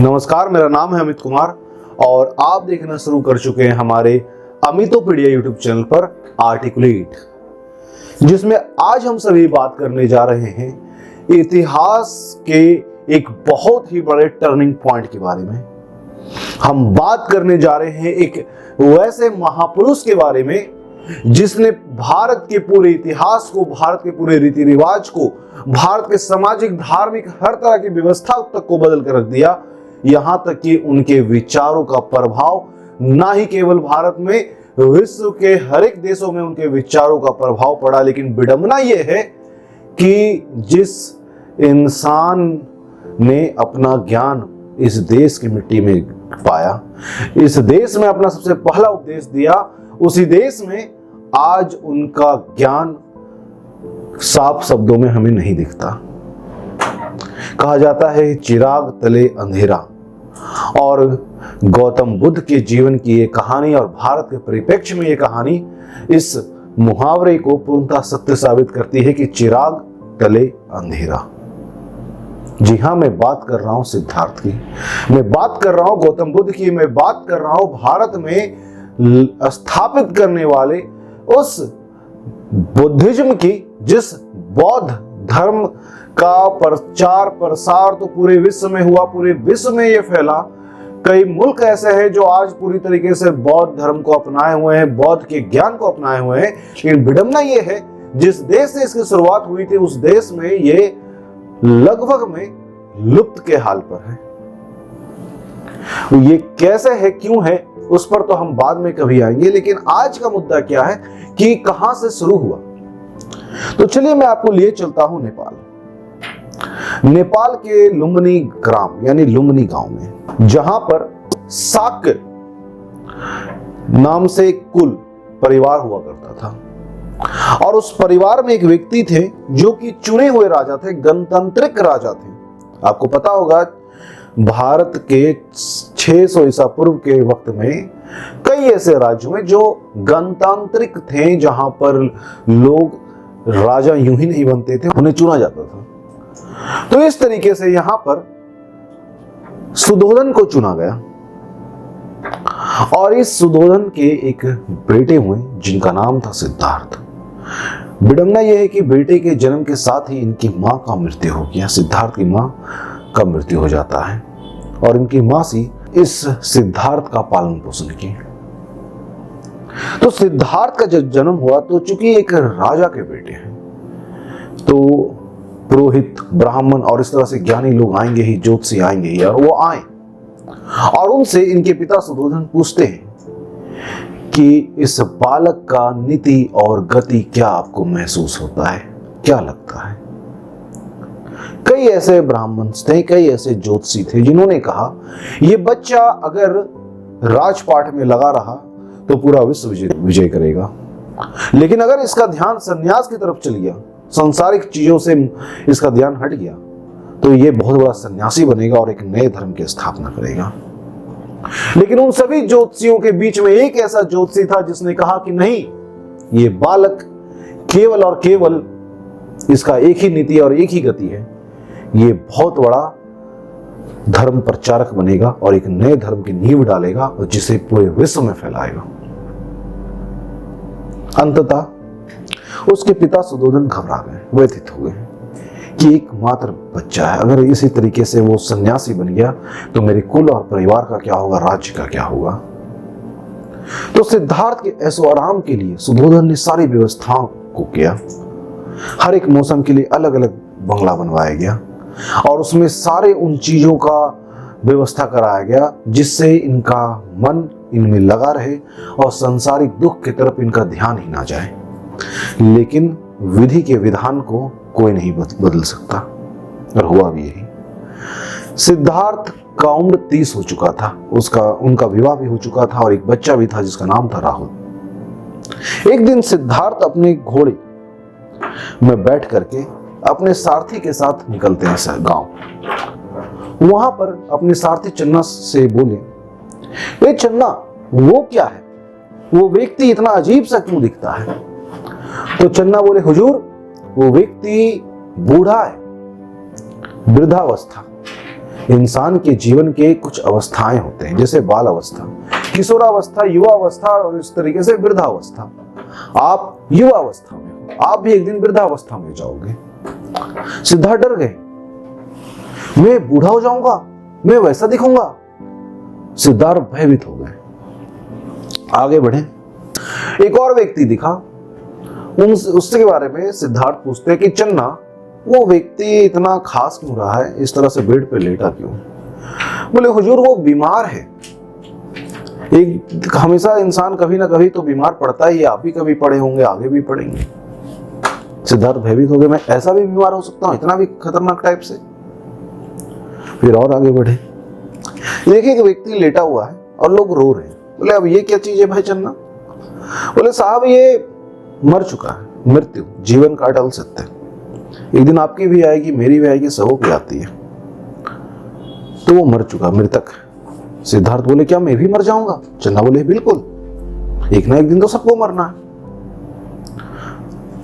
नमस्कार, मेरा नाम है अमित कुमार और आप देखना शुरू कर चुके हैं हमारे अमितोपीडिया यूट्यूब चैनल पर आर्टिकुलेट, जिसमें आज हम सभी बात करने जा रहे हैं इतिहास के एक बहुत ही बड़े टर्निंग पॉइंट के बारे में। हम बात करने जा रहे हैं एक वैसे महापुरुष के बारे में जिसने भारत के पूरे इतिहास को, भारत के पूरे रीति रिवाज को, भारत के सामाजिक धार्मिक हर तरह की व्यवस्था तक को बदल कर रख दिया। यहां तक कि उनके विचारों का प्रभाव ना ही केवल भारत में, विश्व के हर एक देशों में उनके विचारों का प्रभाव पड़ा। लेकिन विडंबना यह है कि जिस इंसान ने अपना ज्ञान इस देश की मिट्टी में पाया, इस देश में अपना सबसे पहला उपदेश दिया, उसी देश में आज उनका ज्ञान साफ शब्दों में हमें नहीं दिखता। कहा जाता है चिराग तले अंधेरा, और गौतम बुद्ध के जीवन की ये कहानी और भारत के परिप्रेक्ष्य में ये कहानी इस मुहावरे को पूर्णतः सत्य साबित करती है कि चिराग तले अंधेरा। जी हाँ, मैं बात कर रहा हूं सिद्धार्थ की, मैं बात कर रहा हूं गौतम बुद्ध की, मैं बात कर रहा हूं भारत में स्थापित करने वाले उस बुद्धिज्म की, जिस बौद्ध धर्म का प्रचार प्रसार तो पूरे विश्व में हुआ, पूरे विश्व में यह फैला। कई मुल्क ऐसे हैं जो आज पूरी तरीके से बौद्ध धर्म को अपनाए हुए हैं, बौद्ध के ज्ञान को अपनाए हुए हैं। लेकिन विडंबना यह है, जिस देश से इसकी शुरुआत हुई थी उस देश में ये लगभग में लुप्त के हाल पर है। ये कैसे है, क्यों है, उस पर तो हम बाद में कभी आएंगे। लेकिन आज का मुद्दा क्या है कि कहां से शुरू हुआ। तो चलिए मैं आपको लिए चलता हूं नेपाल के लुम्बिनी ग्राम यानी लुम्बिनी गांव में, जहां पर साक्य नाम से एक कुल परिवार हुआ करता था। और उस परिवार में एक व्यक्ति थे जो कि चुने हुए राजा थे, गणतांत्रिक राजा थे। आपको पता होगा भारत के 600 ईसा पूर्व के वक्त में कई ऐसे राज्यों में जो गणतांत्रिक थे, जहां पर लोग राजा यूं ही नहीं बनते थे, उन्हें चुना जाता था। तो इस तरीके से यहां पर सुधोधन को चुना गया और इस सुधोधन के एक बेटे हुए जिनका नाम था सिद्धार्थ। विडंबना यह है कि बेटे के जन्म के साथ ही इनकी मां का मृत्यु हो गया, सिद्धार्थ की मां का मृत्यु हो जाता है और इनकी मासी इस सिद्धार्थ का पालन पोषण की। तो सिद्धार्थ का जब जन्म हुआ तो चूंकि एक राजा के बेटे हैं, तो पुरोहित, ब्राह्मण और इस तरह से ज्ञानी लोग आएंगे ही, ज्योतिषी आएंगे ही, और वो आए और उनसे इनके पिता सुधोधन पूछते हैं कि इस बालक का नीति और गति क्या आपको महसूस होता है, क्या लगता है। कई ऐसे ब्राह्मण थे, कई ऐसे ज्योतिषी थे जिन्होंने कहा ये बच्चा अगर राजपाट में लगा रहा तो पूरा विश्व विजय करेगा, लेकिन अगर इसका ध्यान संन्यास की तरफ चल गया, सांसारिक चीजों से इसका ध्यान हट गया, तो ये बहुत बड़ा सन्यासी बनेगा और एक नए धर्म की स्थापना करेगा। लेकिन उन सभी ज्योतिषियों के बीच में एक ऐसा ज्योतिषी था जिसने कहा कि नहीं, ये बालक केवल और केवल इसका एक ही नीति और एक ही गति है, ये बहुत बड़ा धर्म प्रचारक बनेगा और एक नए धर्म की नींव डालेगा और जिसे पूरे विश्व में फैलाएगा। अंततः उसके पिता सुधोधन घबरा गए, व्यथित हुए कि एकमात्र बच्चा है, अगर इसी तरीके से वो सन्यासी बन गया तो मेरे कुल और परिवार का क्या होगा, राज्य का क्या होगा। तो सिद्धार्थ के ऐशो आराम के लिए सुधोधन ने सारी व्यवस्थाओं को किया। हर एक मौसम के लिए अलग अलग बंगला बनवाया गया और उसमें सारे उन चीजों का व्यवस्था कराया गया जिससे इनका मन इनमें लगा रहे और सांसारिक दुख की तरफ इनका ध्यान ही ना जाए। लेकिन विधि के विधान को कोई नहीं बदल सकता, और हुआ भी यही। सिद्धार्थ का उम्र 30 हो चुका था, उनका विवाह भी हो चुका था और एक बच्चा भी था जिसका नाम था राहुल। एक दिन सिद्धार्थ अपने घोड़े में बैठ करके अपने सारथी के साथ निकलते हैं गांव। वहां पर अपने सारथी चन्ना से बोले, ए चन्ना, वो क्या है, वो व्यक्ति इतना अजीब सा क्यों दिखता है। तो चन्ना बोले, हुजूर वो व्यक्ति बूढ़ा है, वृद्धावस्था, इंसान के जीवन के कुछ अवस्थाएं होते हैं, जैसे बाल अवस्था, किशोरावस्था, युवावस्था और इस तरीके से वृद्धावस्था। आप युवावस्था में हो, आप भी एक दिन वृद्धावस्था में जाओगे। सिद्धार्थ डर गए, मैं बूढ़ा हो जाऊंगा, मैं वैसा दिखूंगा। सिद्धार्थ भयभीत हो गए, आगे बढ़े। एक और व्यक्ति दिखा, उसके बारे में सिद्धार्थ पूछते हैं कि चन्ना, वो व्यक्ति इतना खास क्यों रहा है, इस तरह से बेड पे लेटा क्यों? बोले हुजूर वो बीमार है। एक हमेशा इंसान कभी ना कभी तो बीमार पड़ता ही, आप भी कभी पड़े होंगे, आगे भी पड़ेंगे। सिद्धार्थ भयभीत हो गए, मैं ऐसा भी बीमार हो सकता हूं, इतना भी खतरनाक टाइप से? फिर और आगे बढ़े, देखिए एक व्यक्ति लेटा हुआ है और लोग रो रहे हैं। बोले अब ये क्या चीज है भाई चन्ना? बोले साहब ये मर चुका है, मृत्यु जीवन का अटल सत्य है, एक दिन आपकी भी आएगी, मेरी भी आएगी, सबों की आती है। तो वो मर चुका, मृतक है। सिद्धार्थ बोले क्या मैं भी मर जाऊंगा? चन्ना बोले बिल्कुल, एक ना एक दिन तो सबको मरना है।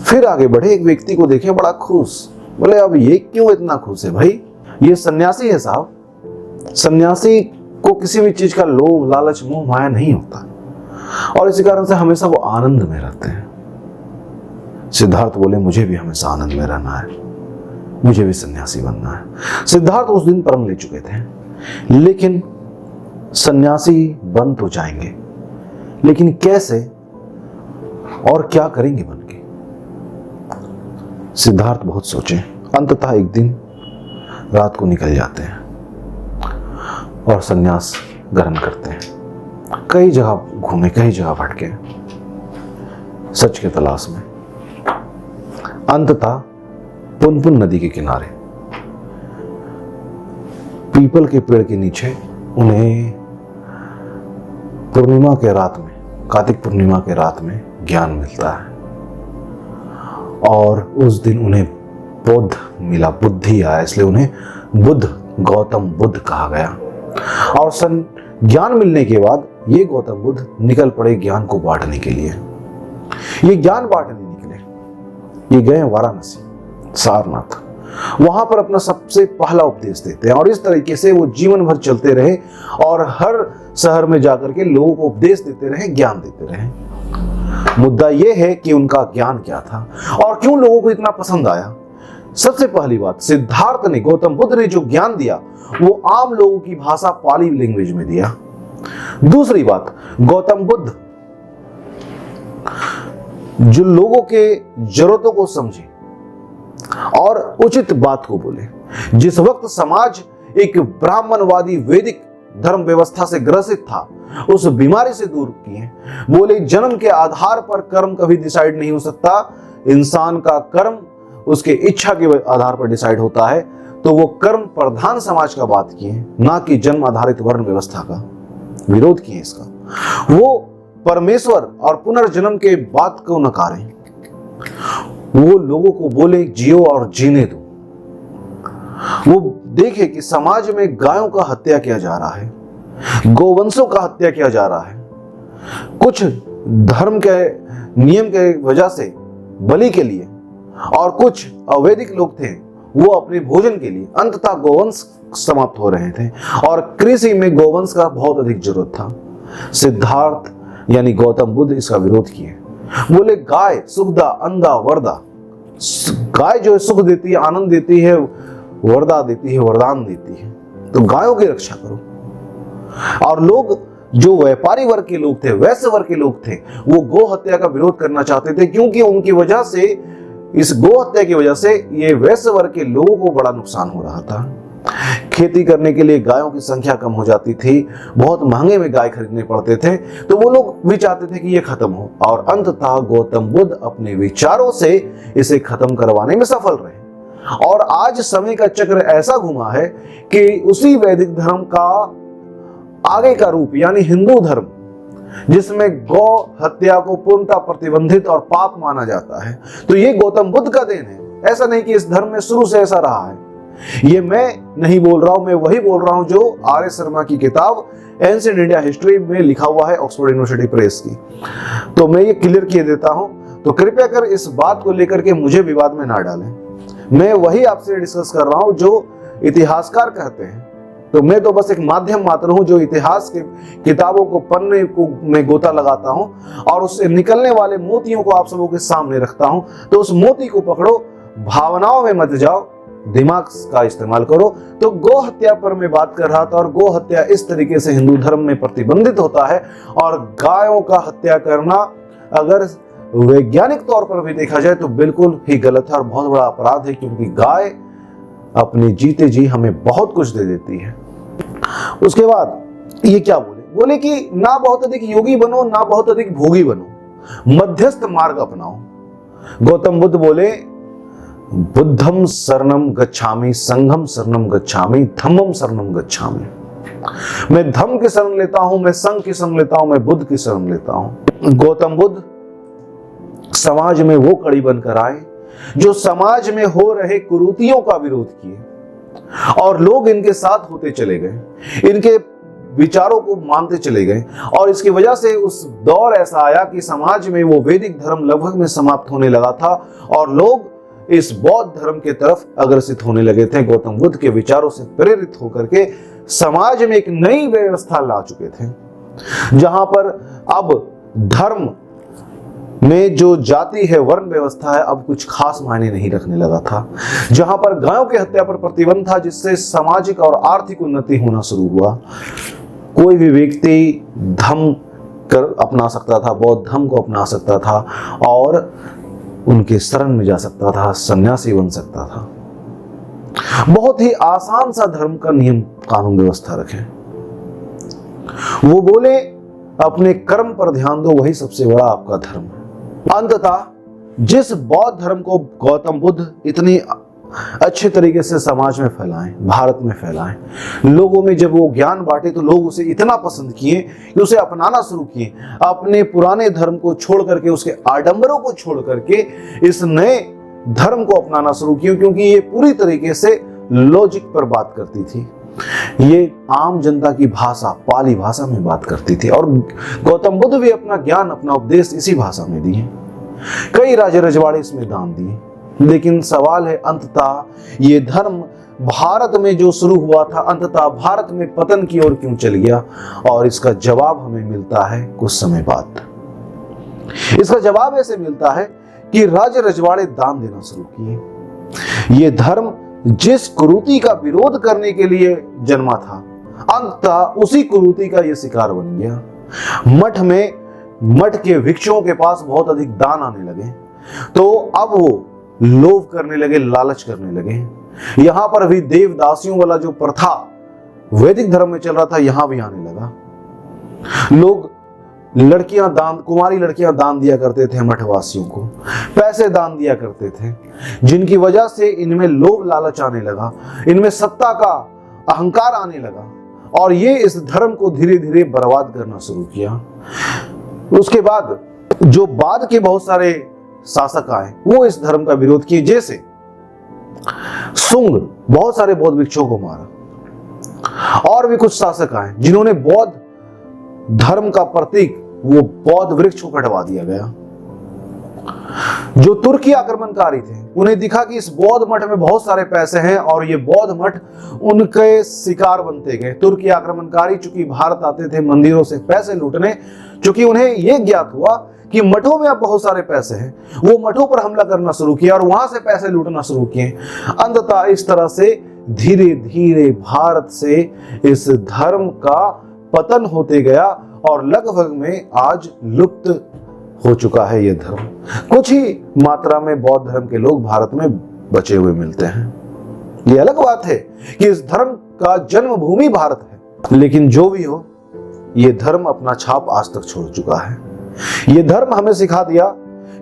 फिर आगे बढ़े, एक व्यक्ति को देखे बड़ा खुश। बोले अब ये क्यों इतना खुश है भाई? ये सन्यासी है साहब। सन्यासी को किसी भी चीज का लोभ, लालच, मोह माया नहीं होता और इसी कारण से हमेशा वो आनंद में रहते हैं। सिद्धार्थ बोले मुझे भी हमेशा आनंद में रहना है, मुझे भी सन्यासी बनना है। सिद्धार्थ उस दिन प्रण ले चुके थे, लेकिन सन्यासी बन तो जाएंगे, लेकिन कैसे और क्या करेंगे बन के? सिद्धार्थ बहुत सोचे, अंततः एक दिन रात को निकल जाते हैं और सन्यास ग्रहण करते हैं। कई जगह घूमे, कई जगह भटके सच के तलाश में। अंततः पुनपुन नदी के किनारे पीपल के पेड़ के नीचे उन्हें पूर्णिमा के रात में, कार्तिक पूर्णिमा के रात में ज्ञान मिलता है और उस दिन उन्हें बोध मिला, बुद्धि आया, इसलिए उन्हें बुद्ध, गौतम बुद्ध कहा गया। और ज्ञान मिलने के बाद ये गौतम बुद्ध निकल पड़े ज्ञान को बांटने के लिए। ये ज्ञान बांटने निकले, ये गए वाराणसी, सारनाथ, वहां पर अपना सबसे पहला उपदेश देते हैं और इस तरीके से वो जीवन भर चलते रहे और हर शहर में जाकर के लोगों को उपदेश देते रहे, ज्ञान देते रहे। मुद्दा यह है कि उनका ज्ञान क्या था और क्यों लोगों को इतना पसंद आया। सबसे पहली बात, सिद्धार्थ ने, गौतम बुद्ध ने जो ज्ञान दिया वो आम लोगों की भाषा पाली लैंग्वेज में दिया। दूसरी बात, गौतम बुद्ध जो लोगों के जरूरतों को समझे और उचित बात को बोले। जिस वक्त समाज एक ब्राह्मणवादी वैदिक धर्म व्यवस्था से ग्रसित था, उस बीमारी से दूर किए। बोले जन्म के आधार पर कर्म कभी डिसाइड नहीं हो सकता, इंसान का कर्म उसके इच्छा के आधार पर डिसाइड होता है। तो वो कर्म प्रधान समाज का बात किए, ना कि जन्म आधारित वर्ण व्यवस्था का विरोध किए। इसका वो परमेश्वर और पुनर्जन्म के बात को नकारें। वो लोगों को बोले जियो और जीने दो। वो देखे कि समाज में गायों का हत्या किया जा रहा है, गोवंशों का हत्या किया जा रहा है। कुछ धर्म के नियम के वजह से बलि के लिए और कुछ अवैधिक लोग थे वो अपने भोजन के लिए। अंततः गोवंश समाप्त हो रहे थे और कृषि में गोवंश का बहुत अधिक जरूरत था। सिद्धार्थ यानी गौतम बुद्ध इसका विरोध किए। बोले गाय सुखदा अंधा वरदा, गाय जो है सुख देती है, आनंद देती है, वरदा देती है, वरदान देती है, तो गायों की रक्षा करो। और लोग जो व्यापारी वर्ग के लोग थे, वैश्य वर्ग के लोग थे, वो गौ हत्या का विरोध करना चाहते थे, क्योंकि उनकी वजह से, इस गौ हत्या की वजह से ये वैश्य वर्ग के लोगों को बड़ा नुकसान हो रहा था। खेती करने के लिए गायों की संख्या कम हो जाती थी, बहुत महंगे में गाय खरीदने पड़ते थे, तो वो लोग भी चाहते थे कि ये खत्म हो। और अंततः गौतम बुद्ध अपने विचारों से इसे खत्म करवाने में सफल रहे। और आज समय का चक्र ऐसा घुमा है कि उसी वैदिक धर्म का आगे का रूप यानी हिंदू धर्म, जिसमें गौ हत्या को पूर्णतः प्रतिबंधित और पाप माना जाता है, तो ये गौतम बुद्ध का देन है। ऐसा नहीं कि इस धर्म में शुरू से ऐसा रहा है। ये मैं नहीं बोल रहा हूं, मैं वही बोल रहा हूं जो आर एस शर्मा की किताब एंशिएंट इंडिया हिस्ट्री में लिखा हुआ है, ऑक्सफोर्ड यूनिवर्सिटी प्रेस की। तो मैं ये क्लियर किए देता हूं, तो कृपया कर इस बात को लेकर के मुझे विवाद में ना डालें। मैं वही आपसे डिस्कस कर रहा हूं जो इतिहासकार कहते हैं तो मैं तो बस एक माध्यम मात्र हूं जो इतिहास के किताबों को पन्ने को में गोता लगाता हूं और उससे निकलने वाले मोतियों को आप सबों के सामने रखता हूं। तो उस मोती को पकड़ो, भावनाओं में मत जाओ, दिमाग का इस्तेमाल करो। तो गो हत्या पर मैं बात कर रहा था, और गो हत्या इस तरीके से हिंदू धर्म में प्रतिबंधित होता है। और गायों का हत्या करना अगर वैज्ञानिक तौर पर भी देखा जाए तो बिल्कुल ही गलत है और बहुत बड़ा अपराध है, क्योंकि गाय अपने जीते जी हमें बहुत कुछ दे देती है। उसके बाद ये क्या बोले कि ना बहुत अधिक योगी बनो, ना बहुत अधिक भोगी बनो, मध्यस्थ मार्ग अपनाओ। गौतम बुद्ध बोले, बुद्धम शरणम गच्छामि, संघम शरणम गच्छामि, धम्मम शरणम गच्छामि। मैं धम्म की शरण लेता हूं, मैं संघ की शरण लेता हूं, मैं बुद्ध की शरण लेता हूं। गौतम बुद्ध समाज में वो कड़ी बनकर आए जो समाज में हो रहे कुरीतियों का विरोध किए, और लोग इनके साथ होते चले गए, इनके विचारों को मानते चले गए। और इसकी वजह से उस दौर ऐसा आया कि समाज में वो वैदिक धर्म लगभग में समाप्त होने लगा था और लोग इस बौद्ध धर्म के तरफ अग्रसित होने लगे थे। गौतम बुद्ध के विचारों से प्रेरित होकर के समाज में एक नई व्यवस्था ला चुके थे, जहां पर अब धर्म में जो जाति है, वर्ण व्यवस्था है, अब कुछ खास मायने नहीं रखने लगा था। जहां पर गायों की हत्या पर प्रतिबंध था, जिससे सामाजिक और आर्थिक उन्नति होना शुरू हुआ। कोई भी व्यक्ति धर्म कर अपना सकता था, बौद्ध धर्म को अपना सकता था और उनके शरण में जा सकता था, सन्यासी बन सकता था। बहुत ही आसान सा धर्म का नियम कानून व्यवस्था रखे। वो बोले, अपने कर्म पर ध्यान दो, वही सबसे बड़ा आपका धर्म है। अंततः जिस बौद्ध धर्म को गौतम बुद्ध इतनी अच्छे तरीके से समाज में फैलाएं, भारत में फैलाएं, लोगों में जब वो ज्ञान बांटे तो लोग उसे इतना पसंद किए कि उसे अपनाना शुरू किए। अपने पुराने धर्म को छोड़ करके, उसके आडंबरों को छोड़ करके इस नए धर्म को अपनाना शुरू किया, क्योंकि ये पूरी तरीके से लॉजिक पर बात करती थी। ये आम जनता की भाषा, पाली भाषा में बात करती थी। और गौतम बुद्ध भी अपना ज्ञान, अपना उपदेश इसी भाषा में दिए। कई राजे रजवाड़े इसमें दान दिए। लेकिन सवाल है, अंततः ये धर्म भारत में जो शुरू हुआ था, अंततः भारत में पतन की ओर क्यों चल गया? और इसका जवाब हमें मिलता है कुछ समय बाद। इसका जवाब ऐसे मिलता है कि राजे रजवाड़े दान देना शुरू किए। ये धर्म जिस कुरीति का विरोध करने के लिए जन्मा था, अंततः उसी कुरीति का ये शिकार बन गया। मठ के भिक्षुओं के पास बहुत अधिक दान आने लगे, तो अब वो लोभ करने लगे, लालच करने लगे। यहां पर भी देवदासियों वाला जो प्रथा वैदिक धर्म में चल रहा था, यहां भी आने लगा। लोग कुमारी लड़कियां दान दिया करते थे मठवासियों को, पैसे दान दिया करते थे, जिनकी वजह से इनमें लोभ लालच आने लगा, इनमें सत्ता का अहंकार आने लगा, और ये इस धर्म को धीरे धीरे बर्बाद करना शुरू किया। उसके बाद जो बाद के बहुत सारे शासक आए, वो इस धर्म का विरोध किए। जैसे सुंग, बहुत सारे बौद्ध भिक्षुओं को मारा। और भी कुछ शासक आए जिन्होंने बौद्ध धर्म का प्रतीक, वो बौद्ध वृक्ष को कटवा दिया गया। जो तुर्की आक्रमणकारी थे, उन्हें दिखा कि इस बौद्ध मठ में बहुत सारे पैसे हैं, और ये बौद्ध मठ उनके शिकार बनते गए। तुर्की आक्रमणकारी चूंकि भारत आते थे मंदिरों से पैसे लूटने, चूंकि उन्हें यह ज्ञात हुआ कि मठों में अब बहुत सारे पैसे हैं, वो मठों पर हमला करना शुरू किया और वहां से पैसे लूटना शुरू किए। अंततः इस तरह से धीरे धीरे भारत से इस धर्म का पतन होते गया, और लगभग में आज लुप्त हो चुका है ये धर्म। कुछ ही मात्रा में बौद्ध धर्म के लोग भारत में बचे हुए मिलते हैं। ये अलग बात है कि इस धर्म का जन्मभूमि भारत है, लेकिन जो भी हो, ये धर्म अपना छाप आज तक छोड़ चुका है। ये धर्म हमें सिखा दिया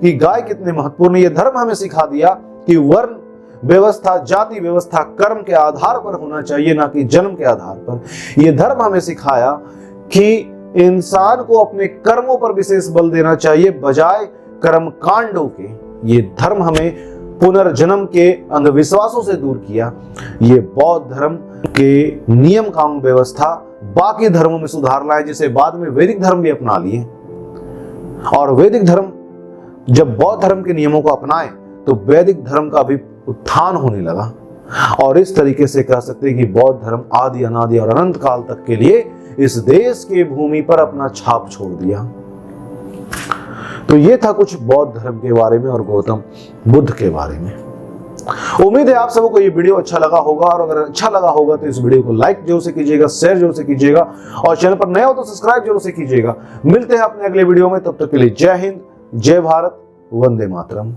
कि गाय कितने महत्वपूर्ण है। ये धर्म हमें सिखा दिया कि वर्ण व्यवस्था, जाति व्यवस्था कर्म के आधार पर होना चाहिए, ना कि जन्म के आधार पर। यह धर्म हमें सिखाया कि इंसान को अपने कर्मों पर विशेष बल देना चाहिए बजाय कर्म कांडों के। ये धर्म हमें पुनर्जन्म के अंधविश्वासों से दूर किया। ये बौद्ध धर्म के नियम कानून व्यवस्था बाकी धर्मों में सुधार लाए, जिसे बाद में वैदिक धर्म भी अपना लिए। और वैदिक धर्म जब बौद्ध धर्म के नियमों को अपनाए तो वैदिक धर्म का भी उत्थान होने लगा। और इस तरीके से कह सकते हैं कि बौद्ध धर्म आदि अनादि और अनंत काल तक के लिए इस देश की भूमि पर अपना छाप छोड़ दिया। तो ये था कुछ बौद्ध धर्म के बारे में और गौतम बुद्ध के बारे में। उम्मीद है आप सबको ये वीडियो अच्छा लगा होगा, और अगर अच्छा लगा होगा तो इस वीडियो को लाइक जरूर से कीजिएगा, शेयर जरूर से कीजिएगा, और चैनल पर नए हो तो सब्सक्राइब जरूर से कीजिएगा। मिलते हैं अपने अगले वीडियो में, तब तक के लिए जय हिंद, जय भारत, वंदे मातरम।